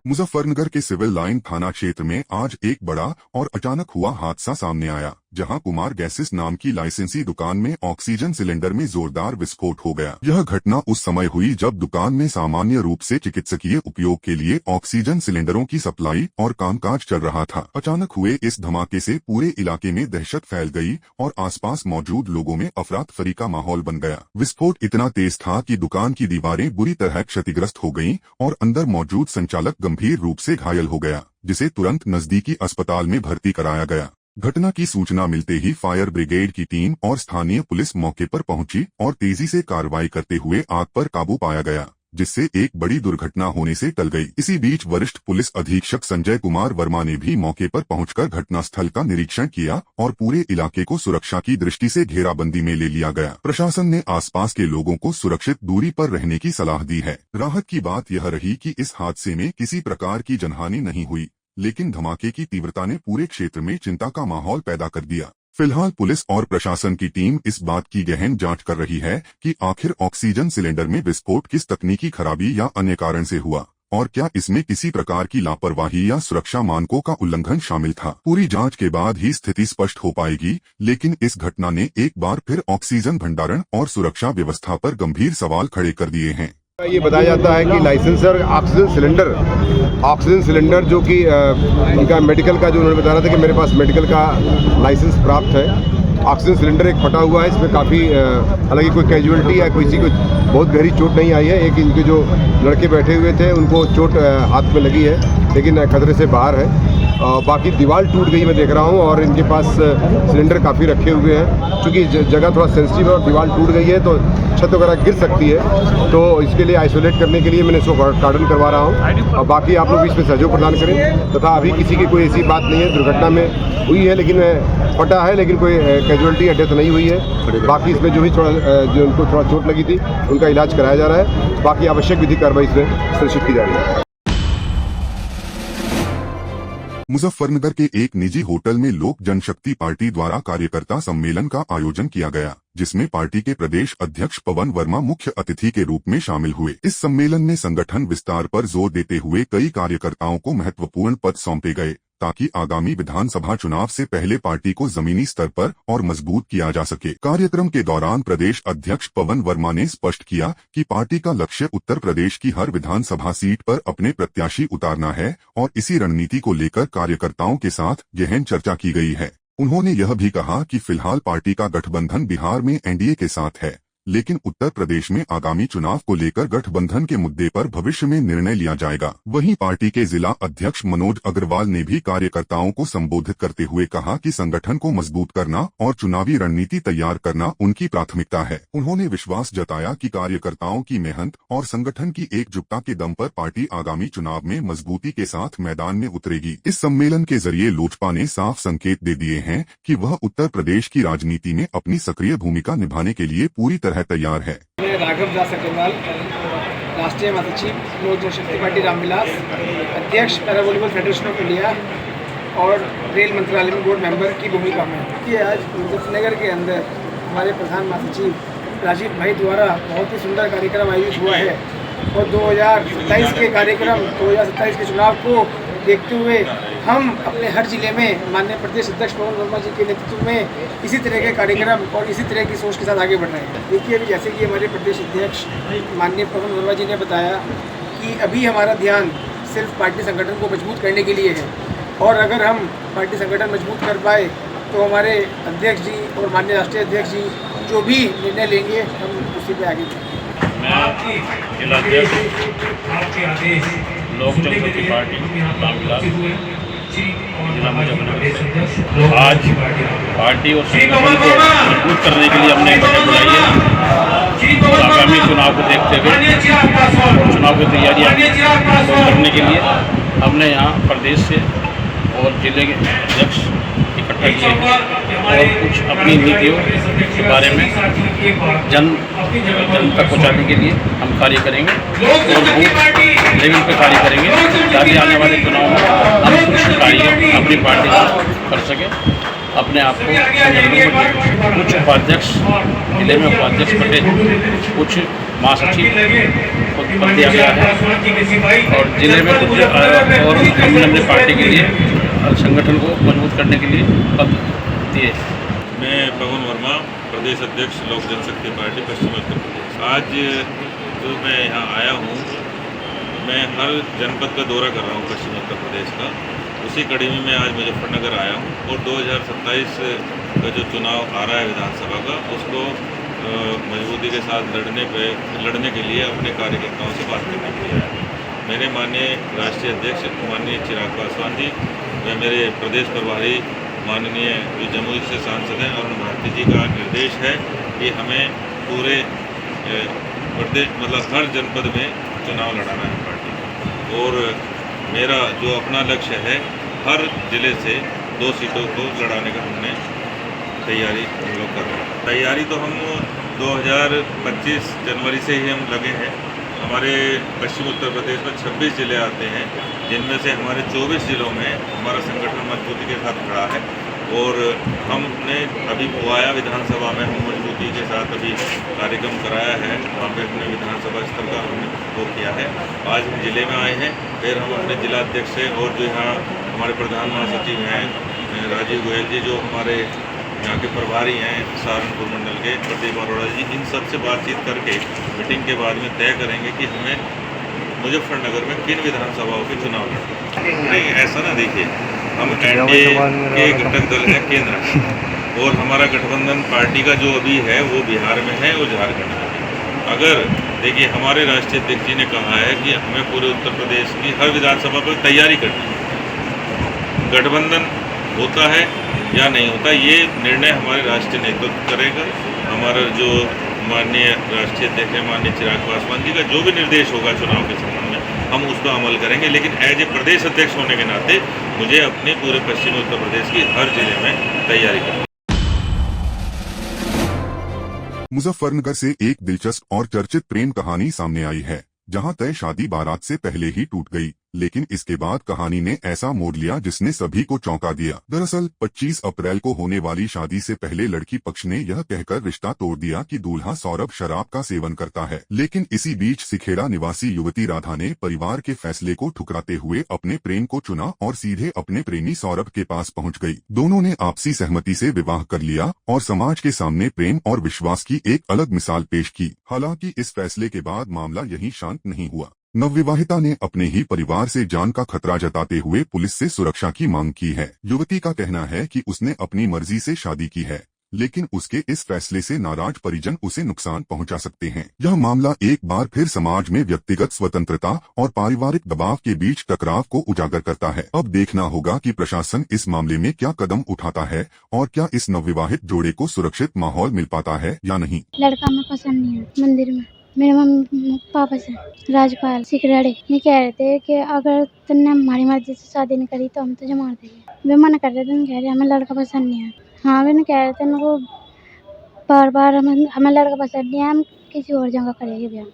मुजफ्फरनगर के civil line थाना क्षेत्र में आज एक बड़ा और अचानक हुआ हादसा सामने आया, जहां कुमार गैसेस नाम की लाइसेंसी दुकान में ऑक्सीजन सिलेंडर में जोरदार विस्फोट हो गया। यह घटना उस समय हुई जब दुकान में सामान्य रूप से चिकित्सकीय उपयोग के लिए ऑक्सीजन सिलेंडरों की सप्लाई और कामकाज चल रहा था। अचानक हुए इस धमाके से पूरे इलाके में दहशत फैल गई और आसपास मौजूद लोगों में अफरा तफरी का माहौल बन गया। विस्फोट इतना तेज था कि दुकान की दीवारें बुरी तरह क्षतिग्रस्त हो गयीं और अंदर मौजूद संचालक गंभीर रूप से घायल हो गया, जिसे तुरंत नजदीकी अस्पताल में भर्ती कराया गया। घटना की सूचना मिलते ही फायर ब्रिगेड की टीम और स्थानीय पुलिस मौके पर पहुंची और तेजी से कार्रवाई करते हुए आग पर काबू पाया गया, जिससे एक बड़ी दुर्घटना होने से टल गई। इसी बीच वरिष्ठ पुलिस अधीक्षक संजय कुमार वर्मा ने भी मौके पर पहुंचकर घटनास्थल का निरीक्षण किया और पूरे इलाके को सुरक्षा की दृष्टि से घेराबंदी में ले लिया गया। प्रशासन ने आसपास के लोगों को सुरक्षित दूरी पर रहने की सलाह दी है। राहत की बात यह रही कि इस हादसे में किसी प्रकार की जनहानि नहीं हुई, लेकिन धमाके की तीव्रता ने पूरे क्षेत्र में चिंता का माहौल पैदा कर दिया। फिलहाल पुलिस और प्रशासन की टीम इस बात की गहन जांच कर रही है कि आखिर ऑक्सीजन सिलेंडर में विस्फोट किस तकनीकी खराबी या अन्य कारण से हुआ और क्या इसमें किसी प्रकार की लापरवाही या सुरक्षा मानकों का उल्लंघन शामिल था। पूरी जांच के बाद ही स्थिति स्पष्ट हो पाएगी, लेकिन इस घटना ने एक बार फिर ऑक्सीजन भंडारण और सुरक्षा व्यवस्था पर गंभीर सवाल खड़े कर दिए हैं। ये बताया जाता है कि लाइसेंसर ऑक्सीजन सिलेंडर जो कि इनका मेडिकल का, जो उन्होंने बताया था कि मेरे पास मेडिकल का लाइसेंस प्राप्त है। ऑक्सीजन सिलेंडर एक फटा हुआ है, इसमें काफ़ी हालांकि कोई कैजुअलिटी या किसी को बहुत गहरी चोट नहीं आई है। एक इनके जो लड़के बैठे हुए थे उनको चोट हाथ में लगी है, लेकिन खतरे से बाहर है। बाकी दीवार टूट गई मैं देख रहा हूँ और इनके पास सिलेंडर काफ़ी रखे हुए हैं। चूँकि जगह थोड़ा सेंसिटिव है और दीवार टूट गई है तो छत वगैरह गिर सकती है, तो इसके लिए आइसोलेट करने के लिए मैंने इसको कार्डन करवा रहा हूँ। और बाकी आप लोग इसमें सहयोग प्रदान करें तथा अभी किसी की कोई ऐसी बात नहीं है। दुर्घटना में हुई है लेकिन फटा है, लेकिन कोई कैजुअलिटी या डेथ नहीं हुई है। बाकी इसमें जो उनको थोड़ा चोट लगी थी उनका इलाज कराया जा रहा है। बाकी आवश्यक विधिक कार्रवाई इसमें सुनिश्चित की जा रही है। मुजफ्फरनगर के एक निजी होटल में लोक जनशक्ति पार्टी द्वारा कार्यकर्ता सम्मेलन का आयोजन किया गया, जिसमें पार्टी के प्रदेश अध्यक्ष पवन वर्मा मुख्य अतिथि के रूप में शामिल हुए। इस सम्मेलन में संगठन विस्तार पर जोर देते हुए कई कार्यकर्ताओं को महत्वपूर्ण पद सौंपे गए, ताकि आगामी विधानसभा चुनाव से पहले पार्टी को जमीनी स्तर पर और मजबूत किया जा सके। कार्यक्रम के दौरान प्रदेश अध्यक्ष पवन वर्मा ने स्पष्ट किया कि पार्टी का लक्ष्य उत्तर प्रदेश की हर विधानसभा सीट पर अपने प्रत्याशी उतारना है और इसी रणनीति को लेकर कार्यकर्ताओं के साथ गहन चर्चा की गई है। उन्होंने यह भी कहा कि फिलहाल पार्टी का गठबंधन बिहार में एनडीए के साथ है, लेकिन उत्तर प्रदेश में आगामी चुनाव को लेकर गठबंधन के मुद्दे पर भविष्य में निर्णय लिया जाएगा। वहीं पार्टी के जिला अध्यक्ष मनोज अग्रवाल ने भी कार्यकर्ताओं को संबोधित करते हुए कहा कि संगठन को मजबूत करना और चुनावी रणनीति तैयार करना उनकी प्राथमिकता है। उन्होंने विश्वास जताया कि कार्यकर्ताओं की मेहनत और संगठन की एकजुटता के दम पर पार्टी आगामी चुनाव में मजबूती के साथ मैदान में उतरेगी। इस सम्मेलन के जरिए लोजपा ने साफ संकेत दे दिए हैं कि वह उत्तर प्रदेश की राजनीति में अपनी सक्रिय भूमिका निभाने के लिए पूरी तरह तैयार है। राघव दास अग्रवाल, राष्ट्रीय महासचिव लोक जनशक्ति पार्टी रामविलास, अध्यक्ष para volleyball federation of India और रेल मंत्रालय में बोर्ड मेंबर की भूमिका में कि आज मुजफ्फरनगर के अंदर हमारे प्रधान महासचिव राजीव भाई द्वारा बहुत ही सुंदर कार्यक्रम आयोजित हुआ है और 2027 के कार्यक्रम 2027 के चुनाव को देखते हुए हम अपने हर जिले में माननीय प्रदेश अध्यक्ष पवन वर्मा जी के नेतृत्व में इसी तरह के कार्यक्रम और इसी तरह की सोच के साथ आगे बढ़ रहे हैं। देखिए अभी जैसे कि हमारे प्रदेश अध्यक्ष माननीय पवन वर्मा जी ने बताया कि अभी हमारा ध्यान सिर्फ पार्टी संगठन को मजबूत करने के लिए है और अगर हम पार्टी संगठन मजबूत कर पाए तो हमारे अध्यक्ष जी और माननीय राष्ट्रीय अध्यक्ष जी जो भी निर्णय लेंगे हम उसी पर आगे बढ़ेंगे। लोक जनशक्ति पार्टी रामविलास जिला मुजफ्फरनगर। आज पार्टी और संगठन को मजबूत करने के लिए हमने बैठक बुलाई है। आगामी चुनाव को देखते हुए चुनाव की तैयारियां करने के लिए हमने यहाँ प्रदेश से और जिले के अध्यक्ष इकट्ठा किए और कुछ अपनी नीतियों के बारे में जन तक पहुँचाने के लिए हम कार्य करेंगे और बूथ लेवल पे कार्य करेंगे ताकि आने वाले चुनाव में हम कुछ कार्य अपनी पार्टी का कर सकें। अपने आप को कुछ उपाध्यक्ष जिले में उपाध्यक्ष बटे, कुछ महासचिव को पद दिया गया है और जिले में कुछ और नन्हे पार्टी के लिए संगठन को मजबूत करने के लिए पद दिए। मैं पवन वर्मा, प्रदेश अध्यक्ष लोक जनशक्ति पार्टी पश्चिम उत्तर प्रदेश। आज जो मैं यहाँ आया हूँ, मैं हर जनपद का दौरा कर रहा हूँ पश्चिम उत्तर प्रदेश का। उसी कड़ी में मैं आज मुजफ्फरनगर आया हूँ और 2027 का जो चुनाव आ रहा है विधानसभा का, उसको मजबूती के साथ लड़ने के लिए अपने कार्यकर्ताओं से बात करने के लिए आया। मैंने माननीय राष्ट्रीय अध्यक्ष माननीय चिराग पासवान जी व मेरे प्रदेश प्रभारी माननीय जो जमुई से सांसद हैं अरुण भारती जी का निर्देश है कि हमें पूरे प्रदेश मतलब हर जनपद में चुनाव लड़ाना है पार्टी। और मेरा जो अपना लक्ष्य है, हर जिले से 2 सीटों को लड़ाने का हमने तैयारी हम लोग कर रहे हैं। तैयारी तो हम 2025 जनवरी से ही हम लगे हैं। हमारे पश्चिम उत्तर प्रदेश में 26 जिले आते हैं, जिनमें से हमारे 24 जिलों में हमारा संगठन मजबूती के साथ खड़ा है। और हमने अभी पुआया विधानसभा में हम मजबूती के साथ अभी कार्यक्रम कराया है, वहाँ पे अपने विधानसभा स्थल का हमने वो किया है। आज हम जिले में आए हैं, फिर हम अपने जिलाध्यक्ष से और जो यहाँ हमारे प्रधान महासचिव हैं राजीव गोयल जी, जो हमारे यहाँ के प्रभारी हैं सहारनपुर मंडल के प्रदीप अरोड़ा जी, इन सब से बातचीत करके मीटिंग के बाद में तय करेंगे कि हमें मुजफ्फरनगर में किन विधानसभाओं के चुनाव लड़ने। नहीं, ऐसा ना देखिए, हम एनडीए के घटक दल है केंद्र में, और हमारा गठबंधन पार्टी का जो अभी है वो बिहार में है और झारखंड में है। अगर देखिए, हमारे राष्ट्रीय अध्यक्ष जी ने कहा है कि हमें पूरे उत्तर प्रदेश की हर विधानसभा पर तैयारी करनी है। गठबंधन होता है या नहीं होता, ये निर्णय हमारे राष्ट्रीय नेतृत्व करेगा। हमारा जो माननीय राष्ट्रीय अध्यक्ष है माननीय चिराग पासवान जी का जो भी निर्देश होगा चुनाव के संबंध में, हम उस पर अमल करेंगे। लेकिन एज ए प्रदेश अध्यक्ष होने के नाते मुझे अपने पूरे पश्चिमी उत्तर प्रदेश की हर जिले में तैयारी करनी। मुजफ्फरनगर से एक दिलचस्प और चर्चित प्रेम कहानी सामने आई है, जहां तय शादी बारात से पहले ही टूट गई, लेकिन इसके बाद कहानी ने ऐसा मोड़ लिया जिसने सभी को चौंका दिया। दरअसल 25 अप्रैल को होने वाली शादी से पहले लड़की पक्ष ने यह कहकर रिश्ता तोड़ दिया कि दूल्हा सौरभ शराब का सेवन करता है। लेकिन इसी बीच सिखेड़ा निवासी युवती राधा ने परिवार के फैसले को ठुकराते हुए अपने प्रेम को चुना और सीधे अपने प्रेमी सौरभ के पास पहुंच गई। दोनों ने आपसी सहमति से विवाह कर लिया और समाज के सामने प्रेम और विश्वास की एक अलग मिसाल पेश की। हालांकि इस फैसले के बाद मामला यहीं शांत नहीं हुआ। नवविवाहिता ने अपने ही परिवार से जान का खतरा जताते हुए पुलिस से सुरक्षा की मांग की है। युवती का कहना है कि उसने अपनी मर्जी से शादी की है, लेकिन उसके इस फैसले से नाराज परिजन उसे नुकसान पहुंचा सकते हैं। यह मामला एक बार फिर समाज में व्यक्तिगत स्वतंत्रता और पारिवारिक दबाव के बीच टकराव को उजागर करता है। अब देखना होगा कि प्रशासन इस मामले में क्या कदम उठाता है और क्या इस नवविवाहित जोड़े को सुरक्षित माहौल मिल पाता है या नहीं। लड़का में पसंद नहीं है। मंदिर में मेरे मम्मी पापा से राजपाल सिकरड़े ये कह रहे थे कि अगर तुमने हमारी मर्जी से शादी नहीं करी तो हम तुझे मार देंगे। वे मना कर रहे थे, कह रहे हमें लड़का पसंद नहीं है। हाँ, वे कह रहे थे उनको बार बार हमें लड़का पसंद नहीं है, हम किसी और जगह करेंगे ब्याह।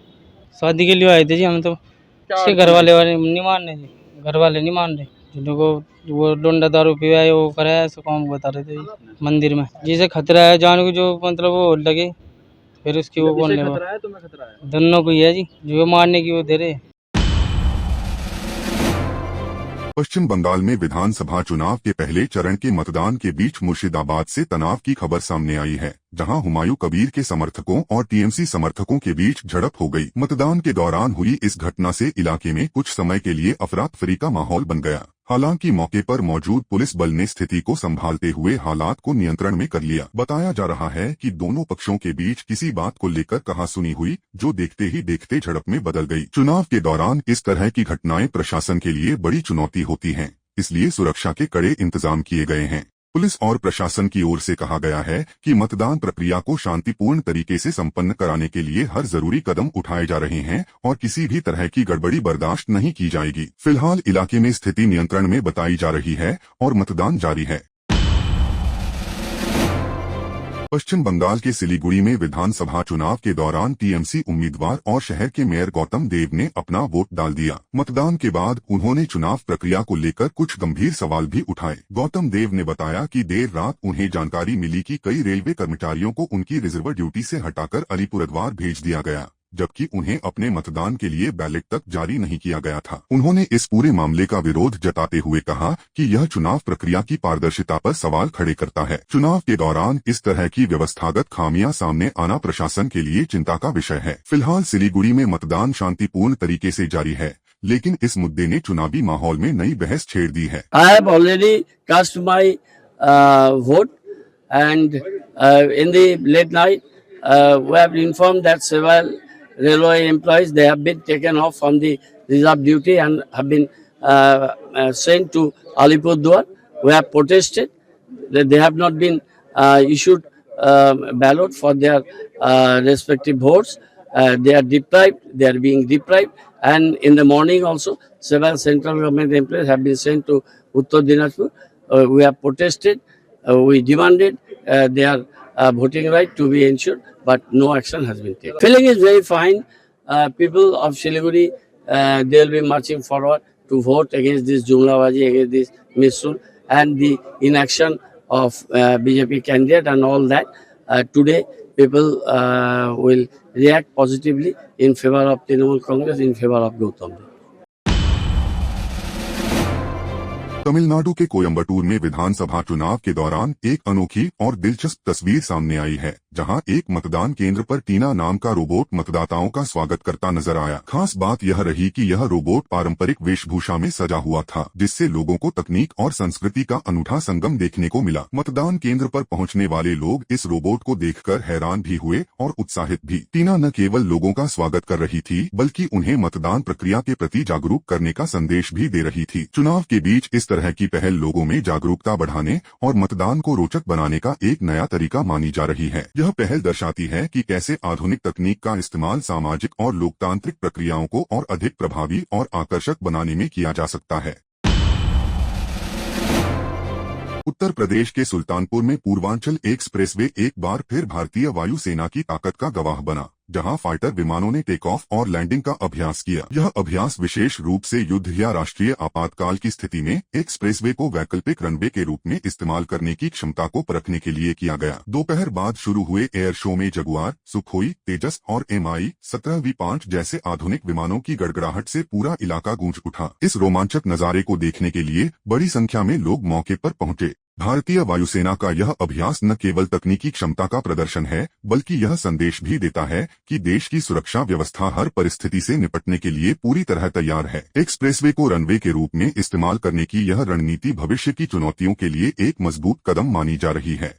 शादी के लिए आए थे जी हम, तो इसके घर वाले नहीं मान रहे थे, घर वाले नहीं मान रहे। जिनको वो डोंडा दारू पिया है वो कराया, ऐसा काम बता रहे थे मंदिर में। जिसे खतरा है जान को, जो मतलब वो लगे फिर उसकी वो कौन लेगा। दोनों को ही है जी, जो मारने की वो दे रहे। पश्चिम बंगाल में विधानसभा चुनाव के पहले चरण के मतदान के बीच मुर्शिदाबाद से तनाव की खबर सामने आई है, जहां हुमायूं कबीर के समर्थकों और टीएमसी समर्थकों के बीच झड़प हो गई। मतदान के दौरान हुई इस घटना से इलाके में कुछ समय के लिए अफरा तफरी का माहौल बन गया। हालांकि मौके पर मौजूद पुलिस बल ने स्थिति को संभालते हुए हालात को नियंत्रण में कर लिया। बताया जा रहा है कि दोनों पक्षों के बीच किसी बात को लेकर कहासुनी हुई, जो देखते ही देखते झड़प में बदल गई। चुनाव के दौरान इस तरह की घटनाएं प्रशासन के लिए बड़ी चुनौती होती हैं, इसलिए सुरक्षा के कड़े इंतजाम किए गए हैं। पुलिस और प्रशासन की ओर से कहा गया है कि मतदान प्रक्रिया को शांतिपूर्ण तरीके से संपन्न कराने के लिए हर जरूरी कदम उठाए जा रहे हैं और किसी भी तरह की गड़बड़ी बर्दाश्त नहीं की जाएगी। फिलहाल इलाके में स्थिति नियंत्रण में बताई जा रही है और मतदान जारी है। पश्चिम बंगाल के सिलीगुड़ी में विधानसभा चुनाव के दौरान टीएमसी उम्मीदवार और शहर के मेयर गौतम देव ने अपना वोट डाल दिया। मतदान के बाद उन्होंने चुनाव प्रक्रिया को लेकर कुछ गंभीर सवाल भी उठाए। गौतम देव ने बताया कि देर रात उन्हें जानकारी मिली कि कई रेलवे कर्मचारियों को उनकी रिजर्व ड्यूटी से हटाकर अलीपुरद्वार भेज दिया गया। जबकि उन्हें अपने मतदान के लिए बैलेट तक जारी नहीं किया गया था। उन्होंने इस पूरे मामले का विरोध जताते हुए कहा कि यह चुनाव प्रक्रिया की पारदर्शिता पर सवाल खड़े करता है। चुनाव के दौरान इस तरह की व्यवस्थागत खामियां सामने आना प्रशासन के लिए चिंता का विषय है। फिलहाल सिलीगुड़ी में मतदान शांतिपूर्ण तरीके से जारी है, लेकिन इस मुद्दे ने चुनावी माहौल में नई बहस छेड़ दी है। I have already cast my vote, and in the late night we have informed that several railway employees, they have been taken off from the reserve duty and have been sent to Alipurduar. We have protested that they have not been issued ballot for their respective votes. They are deprived, they are being deprived, and in the morning also several central government employees have been sent to Uttar Dinajpur. We have protested, we demanded their voting right to be ensured, but no action has been taken. Feeling is very fine. People of Siliguri, they will be marching forward to vote against this Jumlabaji, against this misrule and the inaction of BJP candidate and all that. Today, people will react positively in favor of Trinamool Congress, in favor of Gautam. Tamil Nadu के कोयम्बटूर में विधानसभा चुनाव के दौरान एक अनोखी और दिलचस्प तस्वीर सामने आई है, जहां एक मतदान केंद्र पर टीना नाम का रोबोट मतदाताओं का स्वागत करता नजर आया। खास बात यह रही कि यह रोबोट पारंपरिक वेशभूषा में सजा हुआ था, जिससे लोगों को तकनीक और संस्कृति का अनूठा संगम देखने को मिला। मतदान केंद्र पर पहुंचने वाले लोग इस रोबोट को देखकर हैरान भी हुए और उत्साहित भी। टीना न केवल लोगों का स्वागत कर रही थी, बल्कि उन्हें मतदान प्रक्रिया के प्रति जागरूक करने का संदेश भी दे रही थी। चुनाव के बीच इस तरह की पहल लोगों में जागरूकता बढ़ाने और मतदान को रोचक बनाने का एक नया तरीका मानी जा रही है। यह पहल दर्शाती है कि कैसे आधुनिक तकनीक का इस्तेमाल सामाजिक और लोकतांत्रिक प्रक्रियाओं को और अधिक प्रभावी और आकर्षक बनाने में किया जा सकता है। उत्तर प्रदेश के सुल्तानपुर में पूर्वांचल एक्सप्रेसवे एक बार फिर भारतीय वायुसेना की ताकत का गवाह बना, जहां फाइटर विमानों ने टेक ऑफ और लैंडिंग का अभ्यास किया। यह अभ्यास विशेष रूप से युद्ध या राष्ट्रीय आपातकाल की स्थिति में एक्सप्रेसवे को वैकल्पिक रनवे के रूप में इस्तेमाल करने की क्षमता को परखने के लिए किया गया। दोपहर बाद शुरू हुए एयर शो में जगुआर, सुखोई, तेजस और Mi-17V5 जैसे आधुनिक विमानों की गड़गड़ाहट से पूरा इलाका गूंज उठा। इस रोमांचक नजारे को देखने के लिए बड़ी संख्या में लोग मौके पर पहुंचे। भारतीय वायुसेना का यह अभ्यास न केवल तकनीकी क्षमता का प्रदर्शन है, बल्कि यह संदेश भी देता है कि देश की सुरक्षा व्यवस्था हर परिस्थिति से निपटने के लिए पूरी तरह तैयार है। एक्सप्रेसवे को रनवे के रूप में इस्तेमाल करने की यह रणनीति भविष्य की चुनौतियों के लिए एक मजबूत कदम मानी जा रही है।